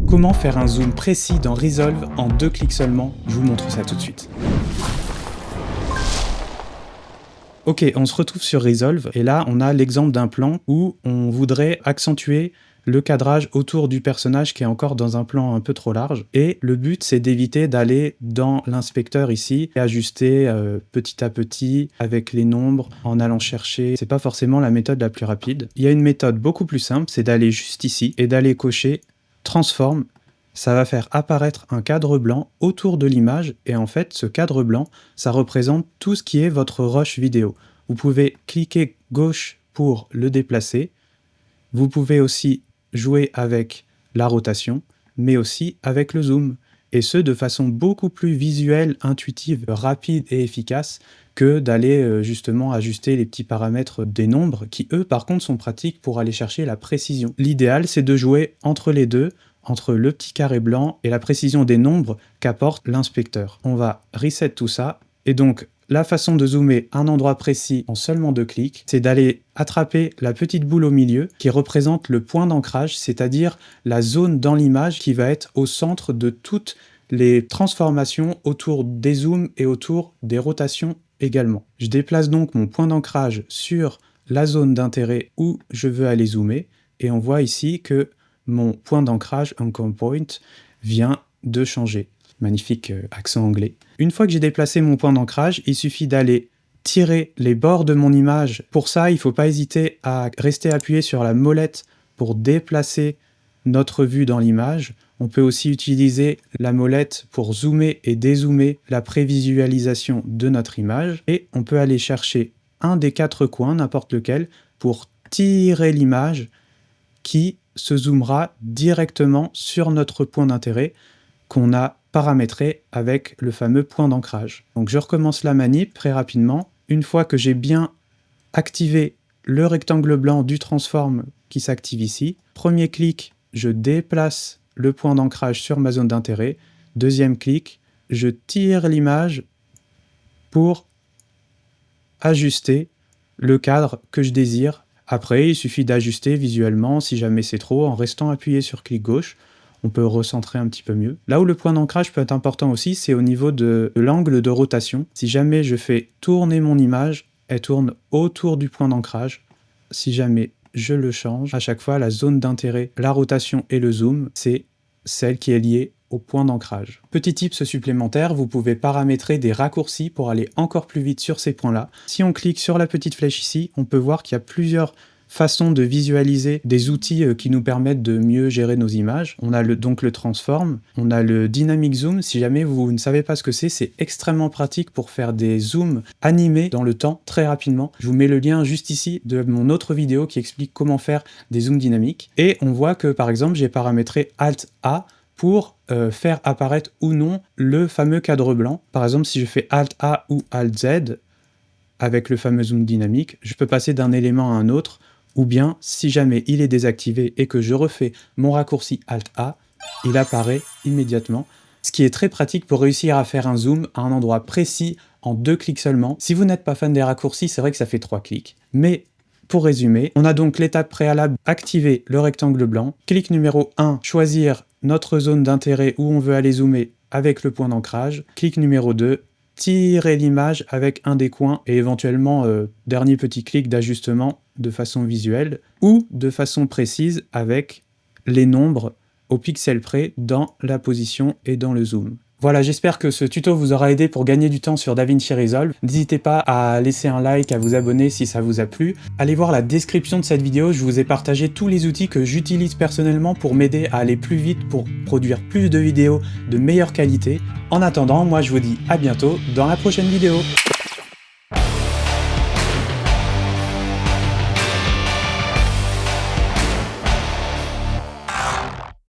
Comment faire un zoom précis dans Resolve en 2 clics seulement? Je vous montre ça tout de suite. Ok, on se retrouve sur Resolve et là on a l'exemple d'un plan où on voudrait accentuer le cadrage autour du personnage qui est encore dans un plan un peu trop large. Et le but c'est d'éviter d'aller dans l'inspecteur ici et ajuster petit à petit avec les nombres en allant chercher. C'est pas forcément la méthode la plus rapide. Il y a une méthode beaucoup plus simple, c'est d'aller juste ici et d'aller cocher Transform. Ça va faire apparaître un cadre blanc autour de l'image et en fait ce cadre blanc ça représente tout ce qui est votre rush vidéo. Vous pouvez cliquer gauche pour le déplacer, vous pouvez aussi jouer avec la rotation mais aussi avec le zoom et ce de façon beaucoup plus visuelle, intuitive, rapide et efficace que d'aller justement ajuster les petits paramètres des nombres qui eux par contre sont pratiques pour aller chercher la précision. L'idéal c'est de jouer entre les deux, entre le petit carré blanc et la précision des nombres qu'apporte l'inspecteur. On va reset tout ça, et donc la façon de zoomer un endroit précis en seulement 2 clics, c'est d'aller attraper la petite boule au milieu qui représente le point d'ancrage, c'est-à-dire la zone dans l'image qui va être au centre de toutes les transformations autour des zooms et autour des rotations également. Je déplace donc mon point d'ancrage sur la zone d'intérêt où je veux aller zoomer, et on voit ici que mon point d'ancrage, anchor point, vient de changer. Magnifique accent anglais. Une fois que j'ai déplacé mon point d'ancrage, il suffit d'aller tirer les bords de mon image. Pour ça, il ne faut pas hésiter à rester appuyé sur la molette pour déplacer notre vue dans l'image. On peut aussi utiliser la molette pour zoomer et dézoomer la prévisualisation de notre image. Et on peut aller chercher un des 4 coins, n'importe lequel, pour tirer l'image qui se zoomera directement sur notre point d'intérêt qu'on a paramétré avec le fameux point d'ancrage. Donc je recommence la manip très rapidement. Une fois que j'ai bien activé le rectangle blanc du transform qui s'active ici, premier clic, je déplace le point d'ancrage sur ma zone d'intérêt. Deuxième clic, je tire l'image pour ajuster le cadre que je désire. Après, il suffit d'ajuster visuellement si jamais c'est trop en restant appuyé sur clic gauche. On peut recentrer un petit peu mieux. Là où le point d'ancrage peut être important aussi, c'est au niveau de l'angle de rotation. Si jamais je fais tourner mon image, elle tourne autour du point d'ancrage. Si jamais je le change, à chaque fois la zone d'intérêt, la rotation et le zoom, c'est celle qui est liée au point d'ancrage. Petit tips supplémentaire, vous pouvez paramétrer des raccourcis pour aller encore plus vite sur ces points-là. Si on clique sur la petite flèche ici, on peut voir qu'il y a plusieurs façons de visualiser des outils qui nous permettent de mieux gérer nos images. On a donc le transform, on a le dynamic zoom. Si jamais vous ne savez pas ce que c'est extrêmement pratique pour faire des zooms animés dans le temps très rapidement. Je vous mets le lien juste ici de mon autre vidéo qui explique comment faire des zooms dynamiques. Et on voit que par exemple j'ai paramétré Alt-A pour faire apparaître ou non le fameux cadre blanc. Par exemple, si je fais Alt-A ou Alt-Z avec le fameux zoom dynamique, je peux passer d'un élément à un autre, ou bien, si jamais il est désactivé et que je refais mon raccourci Alt-A, il apparaît immédiatement, ce qui est très pratique pour réussir à faire un zoom à un endroit précis en 2 clics seulement. Si vous n'êtes pas fan des raccourcis, c'est vrai que ça fait 3 clics. Mais pour résumer, on a donc l'étape préalable, activer le rectangle blanc. Clic numéro 1, choisir notre zone d'intérêt où on veut aller zoomer avec le point d'ancrage. Clic numéro 2, tirer l'image avec un des coins et éventuellement dernier petit clic d'ajustement de façon visuelle ou de façon précise avec les nombres au pixel près dans la position et dans le zoom. Voilà, j'espère que ce tuto vous aura aidé pour gagner du temps sur DaVinci Resolve. N'hésitez pas à laisser un like, à vous abonner si ça vous a plu. Allez voir la description de cette vidéo, je vous ai partagé tous les outils que j'utilise personnellement pour m'aider à aller plus vite, pour produire plus de vidéos de meilleure qualité. En attendant, moi je vous dis à bientôt dans la prochaine vidéo.